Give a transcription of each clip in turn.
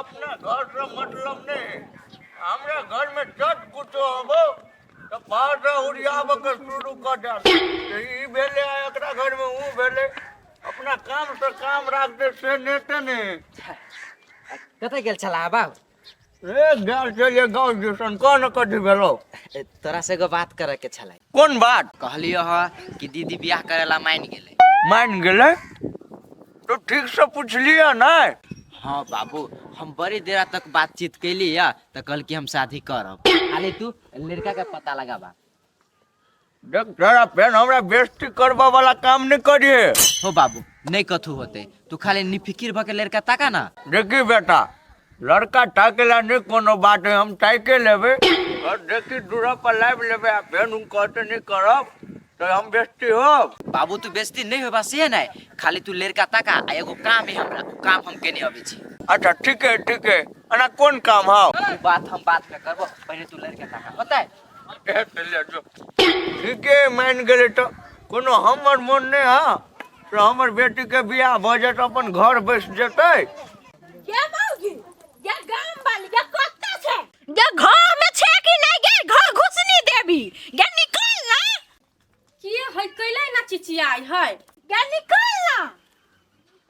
अपना घर से मतलब नहीं। हमरा घर में चट कुछो हबो तो पाटा उड़ियाब के शुरू कर दे। ई भेले एकरा घर में ऊ भेले अपना काम से काम राख दे से नेते ने। कतै गेल छला बाबू? ए गेल चलिए गाँव दिसन कौन कथी भेलो? तोरा से एगो बात करे के छलै। कौन बात? कहलियो ह कि दीदी बियाह करेला मान गेले। मान गेले? तो ठीक से पूछलिए ना? हाँ बाबू, हम बड़ी देर तक बातचीत कैली या तो कल कि हम शादी करब। खाली तू लड़का का पता लगाबा। देख जरा पेन हमरा बेइज्जती करबा वाला काम नहीं करिए। हो बाबू, नहीं कथू होते, तू खाली निफिकिर भके लड़का ताका ना। देखी बेटा, लड़का ताकेला नहीं कोनो बात है, हम ताके लेबे और देखी दूरा पर लाइव लेबे आ पेन उन कहते नहीं करब तो हम बेइज्जती हो। बाबू तू बेइज्जती नहीं होबा से नहीं, खाली तू लड़का ताका आ एगो काम है हमरा, काम हम केने आबे छी। अच्छा ठीक है अना कौन काम हाउ? बात हम बाद में करबो, पहले तू लड़का ताका, पता है? ठीक है मान गेले तो कोनो हमर मन नहीं हा तो हमर बेटी के बियाह भ जात अपन घर बैस जेतै। ये मौगी, ये गाम वाली, ये कत्ता छे? ये घर में छे कि नहीं? ये घर घुसनी देबी, ये निकल ना। की है कैले ना चिचियाई है? ये निकल ना।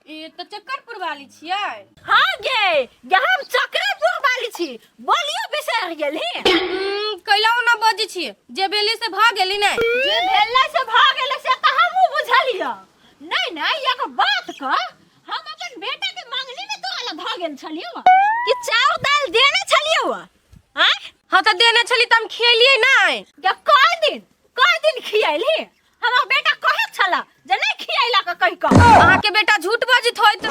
ए तो चक्करपुर वाली छियै। हाँ ये हम चक्रपुर वाली छी, बोलियो बिसर गेली। कैला ना बजी छियै, जे बेली से भाग गेली नै। जे भेले से भाग गेले से त हमहु बुझलियो। नहीं एक बात क, हम अपन बेटा के मांगनी में तो अलग भागल छलियो कि चाउर दाल देने छलियो। हैं? हाँ तो देने छली त हम खेलिए नै। ये कई दिन खियाइली? हमर बेटा कहे छला जे नहीं खियाइला का कहि क। अहाँ के बेटा झूठ बजित होइत।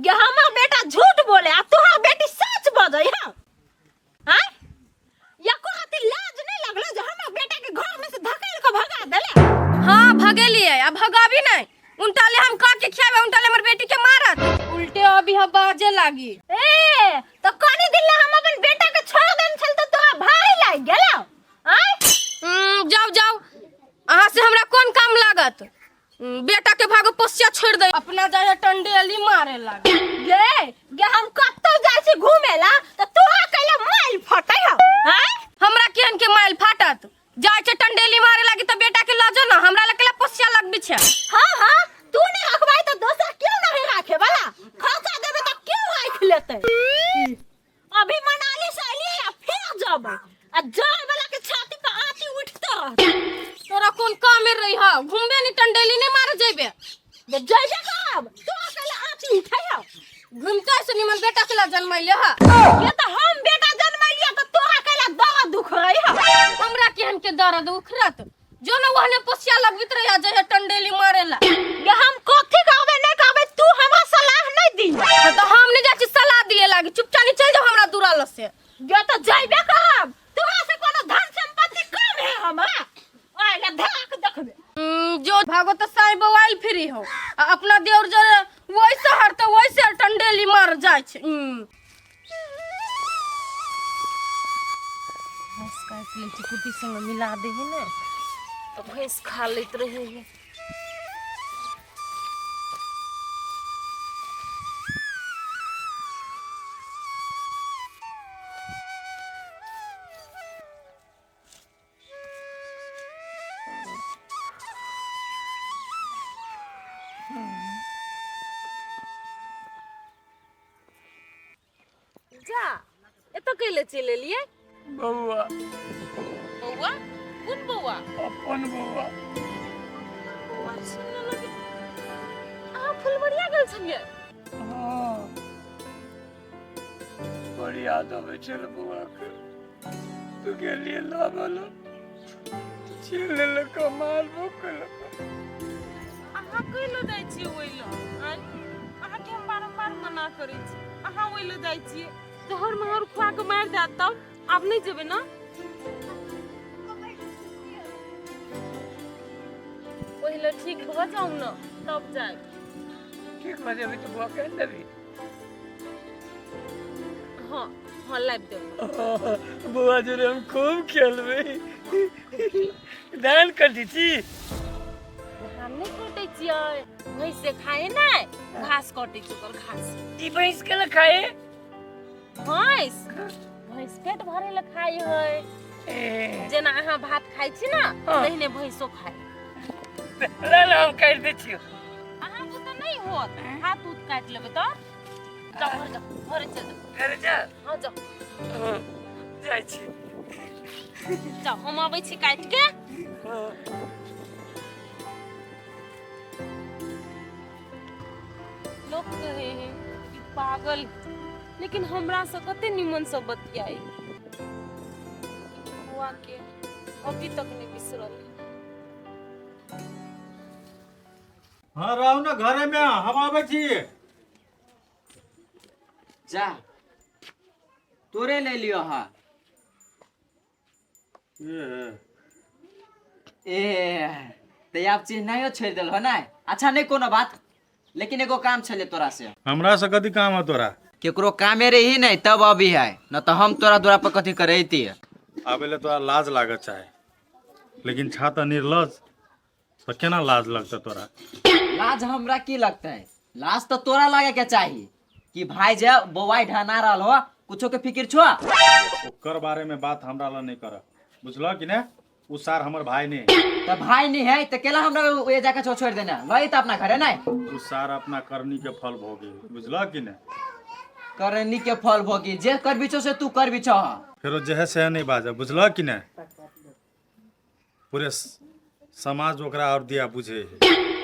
ये हमर बेटा झूठ बोले आ तोहर बेटी सच बजै है। हैं? ये को हती लाज नहीं लगलो जे हमर बेटा के घर में से धकेल के भगा देले? हाँ भगेलिए, अब भगाबी नहीं। उनटाले हम का के खियाबे, उनटाले हमर बेटी के मारत। उल्टे अभी हम बाजे लागी। ए तो कनी दिन ला हम अपन बेटा के छोड़ देन छल तो तोरा भाई लाग गेलो। हैं? जाओ अहाँ से हमरा कौन काम लागत? बेटा के भागो पोसिया छोड़ दे, अपना जाए टंडेली मारे लागे। ये हम कत्तो जाय छी घुमेला त तोरा कैला माइल फटै हो। हैं? हमरा केहन के माइल फाटत? जाय छ टंडेली मारे लागी त बेटा के लाजो ना, हमरा लकेला पोसिया लगबी छ। हां तू नहीं रखबाई तो दोसर क्यों नहीं रखे वाला? खर्चा देबे तो क्यों राख लेते? अभी मनाली से अली या फिर जाबे आ जाय वाला के छाती पे आती उठता रह। तोरा कौन काम में रही हा? घूमबे नहीं टंडेली नहीं मारे जेबे। जे जइबे कब तो कैला आती उठै हो। घूमता से निमन बेटा के ला जन्मैले हा। ये तो हम बेटा जन्मैलिया तो तोरा कैला दर्द दुख रही हो। हमरा केहन के दर्द उखरत? जो न वहने पोसिया लगबित रहिया जे टंडेली मारेला। ये हम कथि कहबे नहीं कहबे तू हमरा सलाह नहीं दी। तो हम नहीं जाची सलाह दिए लागी, चुपचाप चल जाओ हमरा दूराल से। ये तो जइबे कब तोरा से कोनो धन संपत्ति कम है हमरा। ओइला धाक देखबे। जो भागो तो साई बवाइल फ्री हो, आ अपना देवर जरे वैसे हरते वैसे टंडेली मार जाय छ। भैंस का इसलिए चिकुटी संग मिला दे है ना, तो भैंस खा लेत रहे है। जा एतो केले चले लिए बउआ बउआ? कौन बउआ? अपन बउआ। आ फुलबड़िया गेल छलिए। हाँ बड़ी याद आवे चल बउआ के। तू के लिए लावलो छीन ले कमाल भूकल। अहाँ कइलो जाय छी ओइलो? अहाँ के हम बारंबार मना करै छी, अहाँ ओइलो जाय छी। तोहर महर खुआ के मार दे तब अब नहीं जेबे ना। पहले ठीक हो जाऊ ना तब जाए। ठीक हो जाबे तो बुआ के देबी। हाँ लाइव दे। बुआ जरे हम खूब खेलबे। दान कर दी थी। हम नहीं कटे छियै, भैंस से खाए ना घास कटे छी, ओकर घास। ई भैंस के ल खाए भैंस भैंस पेट भरे ला खाई है जेना अहाँ भात खाइ छी ना तहिने भैंसो खाइ ले ले हम काट दै छियो। अहाँ को तो नहीं होत हाथ उत काट लेबे तो जाओ घरे चल जाओ अरे जा हाँ जाओ जाइ छी। जाओ हम आबै छी काट के। लोग कहे हैं कि पागल लेकिन हमरा से कते निमन से बतियाई हुआ के अभी तक नहीं बिसरल। हाँ रहू ना घरे में हम आवे छी। जा तोरे ले लियो हा। ए ते आप चीज नहीं छोड़ दिल हो ना। अच्छा नहीं कोनो बात लेकिन एगो काम छले तोरा से। हमरा से कथी काम है तोरा? केकरो कामे रही नहीं तब अभी है न तो हम तोरा द्वारा पर कथी करे थी। आबे तोरा लाज लागत चाहे लेकिन छा तो निर्लज तो केना लाज लगता तोरा? लाज हमरा की लगता है? लाज तो तोरा लगे के चाहिए कि भाई जे बवाई ढाना रहल हो कुछो के फिक्र छो। ओकर बारे में बात हमरा ला नहीं कर बुझल कि ने? उ सार हमर भाई ने तो भाई नहीं है तो केला हमरा ये जाके छोड़ देना लई तो अपना घरे नहीं। उ सार अपना करनी के फल भोगी बुझल कि ने? करनी के फल भोगी जे कर बिछो से तू कर बिछो। फिर जेहे से नहीं बाजा बुझल कि ने? पूरे समाज ओकरा और दिया बुझे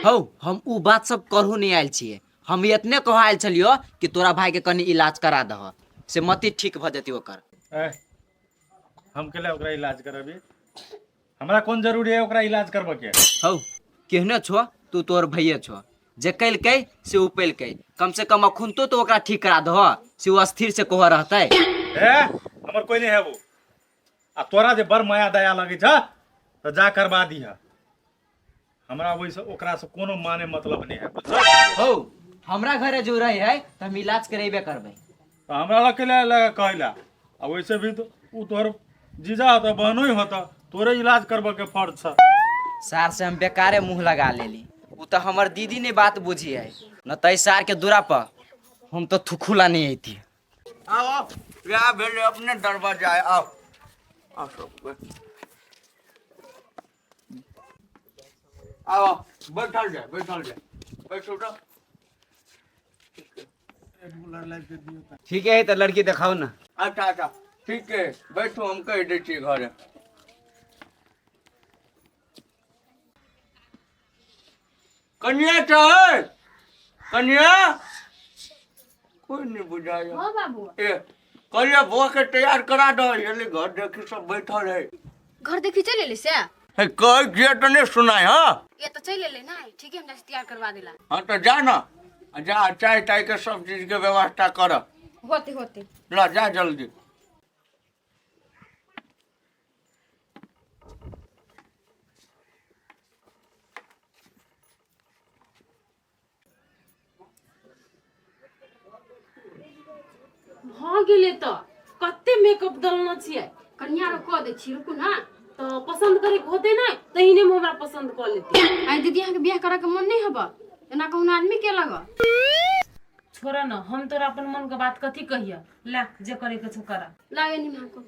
हौ हम उ बात सब करहु नहीं आयल छिए। हम इतने कह आयल छलियो कि तोरा भाई के कनी इलाज करा दह से मती ठीक भ जती ओकर। हम केला ओकरा इलाज करबी? हमरा कौन जरूरी है ओकरा इलाज करबे के? हौ केहने छो तू तोर भैये छो जे कैल कै से उपैल कै कम से कम अखुन तो ओकरा ठीक करा दह से वो स्थिर से कह रहतै। हमर कोई नहीं है वो। आ तोरा जे बड़ माया दया लगे छ तो जा करवा दिहा। हमरा वैसे ओकरा से कोनो माने मतलब नहीं है बुझल? हौ हमरा घरे जो रही है त हम इलाज करेबे करबै। तो हमरा ला केला लगा कहला आ वैसे भी तो उ तोहर जीजा होता बहनो ही होता तोरे इलाज करबे के फर्ज छ। सार से हम बेकारे मुंह लगा लेली। उ तो हमर दीदी ने बात बुझी है न तई सार के दूरा पर हम तो थुखुला नहीं आती। आओ क्या भेले अपने दरवाजा है आओ आओ सब आओ बैठल जाए बैठो तो। ठीक है तो लड़की दिखाओ ना। अच्छा ठीक है बैठो हम कह दै छी घर। कन्या चाहे कन्या कोई नहीं बुझाया। हाँ बाबू ए कन्या बुआ के तैयार करा दो ये घर देखी सब बैठल है। घर देखी चले ले से है कह जे तो नहीं सुनाई। हाँ ये तो चले ले ना ठीक है हम जैसे तैयार करवा दिला। हाँ तो जा ना जा चाय ताय के सब चीज के व्यवस्था कर। होते होते ला जा जल्दी। भ गेले तो कते मेकअप दलना छिए कन्या रो कह दे छी रुकू ना। तो पसंद करे के होते ना तहिने में हमरा पसंद कर लेती। आई दीदी यहाँ के बियाह करे के मन नहीं हबा एना कहूँ आदमी के लगा। छोरा न हम तोरा अपन मन के बात कथी कहिया ला जे करे के छ करा। लागे नहीं हमको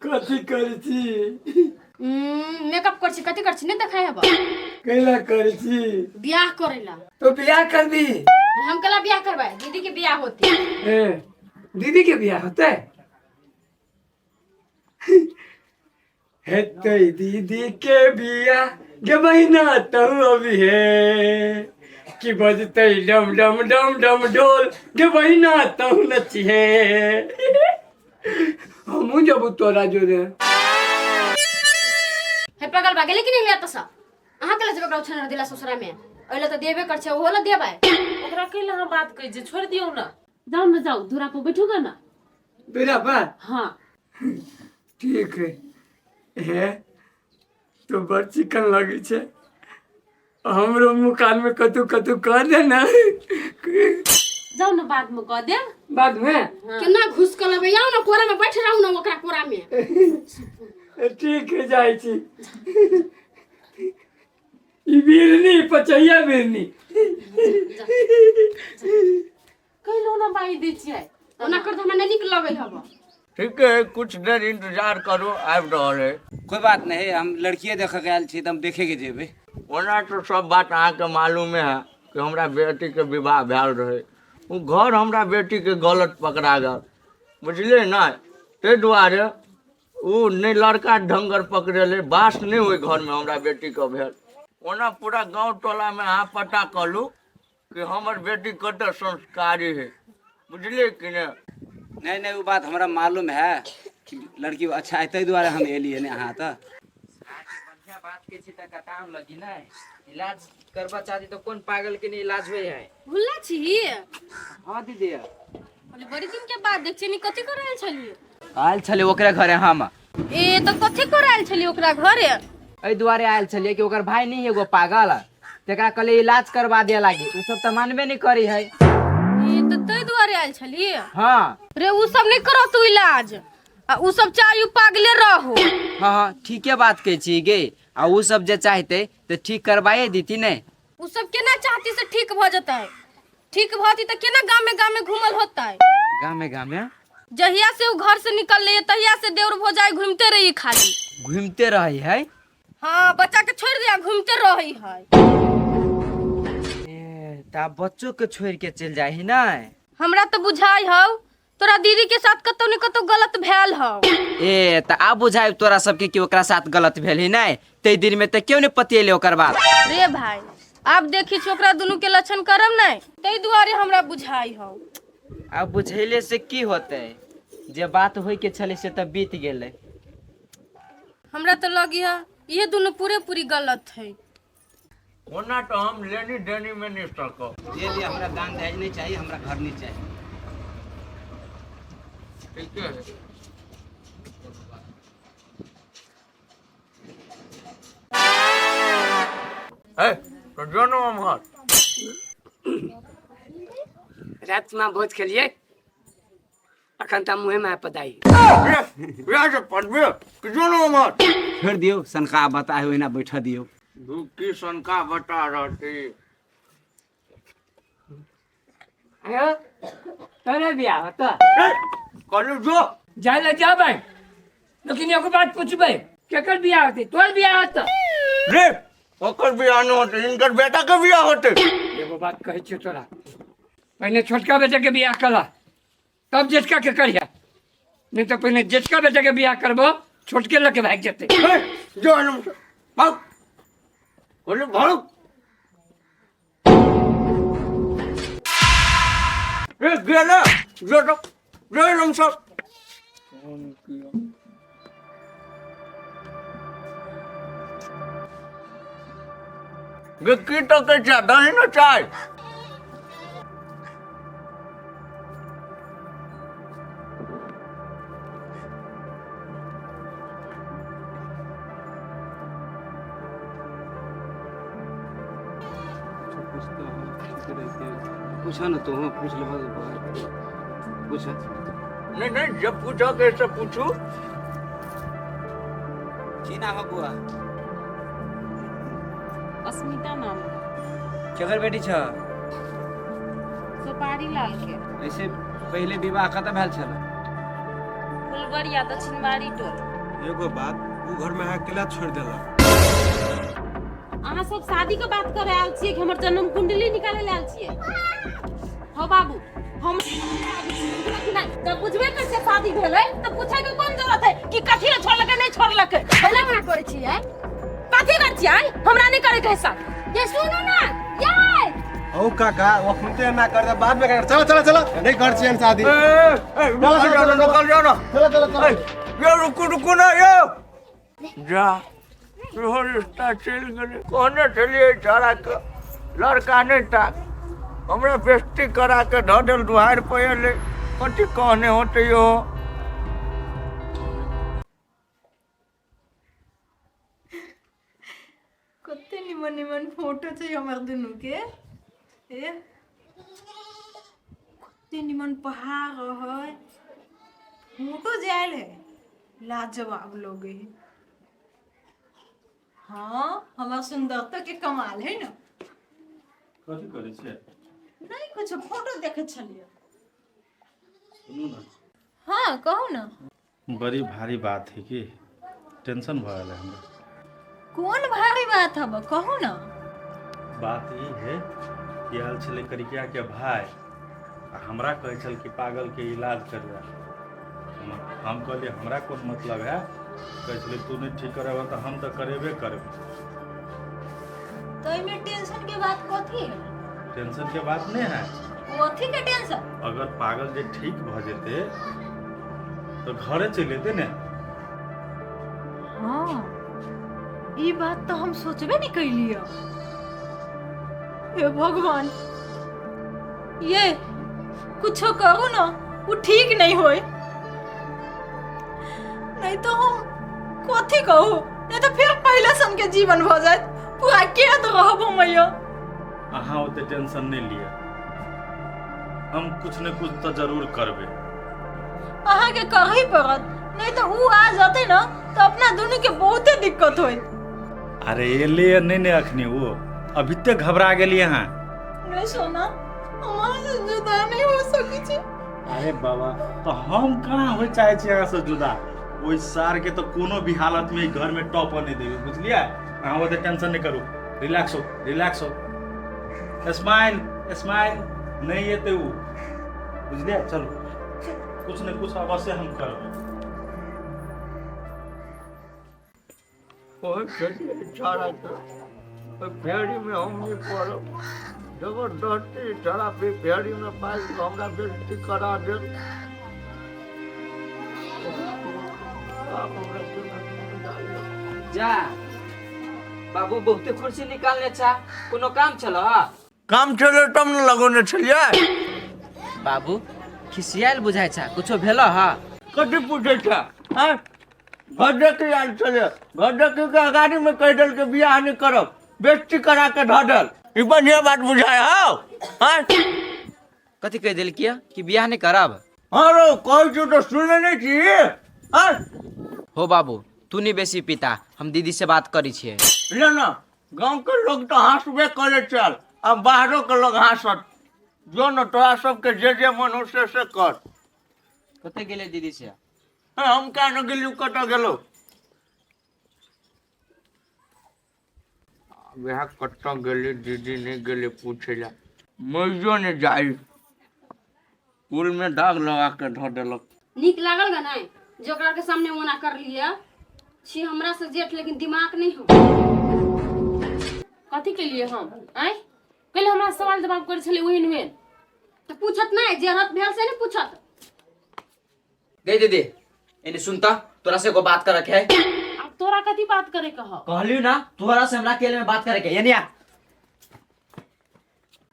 कथी करे छी? मेकअप कर छी कथी कर छी नहीं देखाई हबा। कैला करे छी? बियाह करेला तो बियाह कर दी। हम कला बियाह करवाए दीदी के बियाह होती। ए, दीदी के बियाह होता है? हेतै दीदी के बियाह गे बहिना तू अभी है कि बजते डम डम डम डम ढोल गे बहिना तू नची है। हमू जब तोरा जोरे हे पगल भागे लेकिन नहीं लिया तो सा अहाँ के जब ओकरा छन दिला ससुरा में ओला तो देबे कर छे ओला देबे। ओकरा केला हम बात कह जे छोड़ दियो ना। जाओ ना जाओ दूरा पर बैठोगा ना। बेरा पर हाँ ठीक है तो बड़ चिकन लगे छे। हमरो मुँह कान में कतू कतू कर देना। जाओ ना बाद में कह दे। बाद में केना घुस के लेबै आउ ना कोरा में बैठ रहू ना ओकरा कोरा में। ठीक है जाइ छी। ई बिरनी पचैया बिरनी कहलो ना बाई दै छियै। ओना कर त हमरा नहीं निक लगै हबो। ठीक है, कुछ देर इंतजार करो, आबि रहल है। कोई बात नहीं, हम लड़किए देख के आयल छी, तो हम देखे के जेबे। ओना तो सब बात अहाँके मालूमे है कि हमरा बेटी के विवाह भेल रहे। ओ घर हमरा बेटी के गलत पकड़ा गल, बुझलिए ना। ताहि दुआरे ओ नहीं लड़का ढंगर पकड़ेले, बास नहीं ओहि घर में हमरा बेटी के भेल। ओना पूरा गांव टोला में अहाँ पता कलू कि हमर बेटी कते संस्कारी है, बुझलिए कि नहीं। नहीं नहीं, वो बात हमरा मालूम है कि लड़की अच्छा है, ताहि दुआरे हम एलिए ने अहाँ त। बढ़िया बात के छी त कटाम लगी ना। इलाज करबा चाहती तो कौन पागल के नहीं इलाज होय है। भुल्ला छी। हां दीदी, बोले बड़ी दिन के बाद देख छी कथि कर रहल छलिए। आयल छले ओकरे घरे हम। ए तो कथि कर रहल छलिए ओकरा घरे। एहि दुआरे आयल छलिए कि ओकर भाई नहीं एगो पागल, तेकरा कहले इलाज करवा दिया लागी। उ सब त मानबे नहीं करी है। ए तो तै दुआरे आयल छलिए। हां रे उ सब नहीं करो तू इलाज। आ उ सब चाहे पागले रहो। हाँ हाँ, ठीके बात कहे छी गे। आ उ सब जे चाहते तो ठीक करवाए दीती नहीं। उ सब केना चाहती से ठीक भ जतै। ठीक भती त केना गाम में घूमल होतै। गामे जहिया से उ घर से निकल ले तहिया से देवर भोजाई घूमते रही खाली। घूमते रही है। हाँ, बच्चा के छोड़ दिया घूमते रही है। ता बच्चों के छोड़ के चल जाही ना। हमरा तो बुझाई हौ तोरा दीदी के साथ कतौ न कतौ गलत भेल हौ। ए त आ बुझाई तोरा सबके कि ओकरा साथ गलत भेल ही नहीं। ते दिन में त क्यों नहीं पतिएले ओकर बात। रे भाई, आप देखी छोकरा दुनू के लक्षण करम नहीं, तै दुआरे हमरा बुझाई हौ। अब बुझैले से की होते, जे बात होय के छले से त बीत गेले। हमरा तो लगी है ये दोनों पूरी गलत है। ओना तो हम लेनी देनी में नहीं सको। ये लिए हमरा दान दहेज नहीं चाहिए, हमरा घर नहीं चाहिए। ठीक है। है तो दोनों हम हाथ। रात में भोज खेलिए अखन त मुहे में पदाई। बिया से पढ़बे कि दोनों हम हाथ। छोड़ दियो, सनका बताए हुए ना बैठा दियो। की शंका बता रहती। आयो तोरे बियाह होता। कहलू जो जाय ले जाबै, लेकिन एगो बात पूछबै, केकर बियाह होते। तोर बियाह होता। रे ओकर बियाह न होते, इनकर बेटा के बियाह होते। एगो बात कहै छियौ तोरा, पहले छोटका बेटा के बियाह करा, तब जेठका के करिया। नहीं तो पहले जेठका बेटा के बियाह करबो, छोटके लके भाग जेते। जो हम भाग बोलो भाग। रे गेला जो तो रे हम सब की तो के चाहता है ना चाय। पूछा ना तो पूछ लो, पूछा। नहीं नहीं, जब पूछो कैसे पूछू। की नाम है बुआ? अस्मिता नाम केकर बेटी छ? सुपारी लाल के। ऐसे पहले विवाह कतऽ भेल छल? फुलगड़िया दक्षिणबाड़ी टोल। एगो बात, उ घर में अकेला छोड़ देला। अहाँ सब शादी के बात करे आयल छियै कि हमर जन्म कुंडली निकाले ले आयल छियै? हो बाबू, हम जब बुझबे कर से शादी भेलै त पूछे के कोन जरूरत है कि कथि ले छोड़लकै नहीं छोड़लकै। भले मना करे छियै। कथि कर छियै? हमरा नहीं करे के हिसाब। ये सुनो ना, ये ओ काका, वो खुनते ना कर दे, बाद में कर। चलो चलो चलो, नहीं कर छियन शादी। निकल जाओ ना। चलो चलो चलो। ये रुको ना ये। जा तोहर रिश्ता चल गए। कहने चलिए चारा के लड़का नहीं था, हमरा बेइज्जती करा के धऽ देल दुआर पे ले। कथी कहने होते यो। कते निमन निमन फोटो छै हमर दुनू के। ए ते निमन पहाड़ है, फोटो जायल है, लाजवाब लोग है। हाँ, हमार सुंदरता के कमाल है ना। कथी करे छे? नहीं कुछ फोटो देखे छलिए। सुनू ना, हाँ कहो ना। बड़ी भारी बात है कि टेंशन भ गेल है हमरा। कौन भारी बात है कहो ना। बात ई है कि आयल छले करिया के भाई आ हमरा कहे छल कि पागल के इलाज करवा। हम कहलिए हमरा कौन मतलब है, कहे छले तू नहीं ठीक करेबा तो हम तो करेबे करब। तो इमें टेंशन के बात कथी है? टेंशन के बात नहीं है। कथी के टेंशन? अगर पागल जे ठीक भ जेते तो घरे चले जेते ने। हाँ, ये बात तो हम सोचबे नहीं कैलिए। हे भगवान, ये कुछ करो ना, वो ठीक नहीं होए। नहीं तो हम कथी कहू, नहीं तो फिर पहले सन के जीवन हो जाए, पूरा कैद रहब मैया। अहाँ ओते टेंशन नहीं लिए, हम कुछ न कुछ तो जरूर करबे। अहाँ के करही पड़त, नहीं तो वो आ जाते ना तो अपना दोनों के बहुते दिक्कत होई। अरे ये लिए नहीं ने अखनी वो अभी तक घबरा गेलिए अहाँ। नहीं सोना, हमारे से जुदा नहीं हो सकी छे। अरे बाबा, तो हम कहाँ हो चाहे छी अहाँ से जुदा। ओइ सार के तो कोनो भी हालत में घर में टॉप नहीं देबे, बुझलिए। अहाँ ओते टेंशन नहीं करू, रिलैक्स हो, रिलैक्स हो। स्माइल स्माइल, नहीं येते वो, बुझलिए। चलो कुछ न कुछ अवश्य हम करबे। कोई चलिए छाड़ा तो फेरी में हम नहीं पड़ब। जबरदस्ती छाड़ा पे फेरी में पाई तो हमरा बेइज्जती करा दे। जा बाबू, बहुते खुर्सी निकालने छा, कोनो काम चलो। काम चले तब न लगोने छलिए। बाबू खिसियाल बुझाय छा, कुछो भेलो हा? कथी पूछे छा? हाँ, घर के आयल छले, घर के गाड़ी में कह दल के बियाह नहीं करब, बेइज्जती करा के धऽ दल। ई बढ़िया बात बुझाय हो? हाँ, कथी कह दिल किया कि बियाह नहीं करब? हाँ रो कहै छौ तो सुने नहीं छी। हाँ, हो बाबू, तू नहीं बेसी पिता, हम दीदी से बात करी छिए। ले ना, गांव के लोग तो हंसबे करे चल, अब बाहरों के लोग हंसत। जो न तोरा सबके जे मन हो से कर। कते गेले दीदी से? हाँ, हम क्या न गेलियो, कतऽ गेलो? वह कतऽ गेली दीदी नहीं गेले पूछे ला, मइयो ने जाई। कुल में दाग लगा के धऽ देलक। नीक लागल गा नहीं जो ओकरा के सामने मना कर लिया छी। हमरा से जेठ लेकिन दिमाग नहीं हो। कथी के लिए हम आय पहले हमरा सवाल जवाब करे छले ओहन ओहन तो पूछत नहीं, जरूरत भेल से नहीं पूछत। गई दीदी, इन्हें सुनता, तोरा से को बात करे के है। अब तोरा कथी बात करे कह? कहली ना तोरा से हमरा अकेले में बात करे के, यानी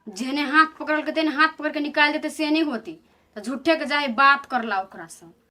जेने हाथ पकड़ के तेने हाथ पकड़ के निकाल देते से नहीं होती, तो झूठे के जाए बात करला ओकरा से।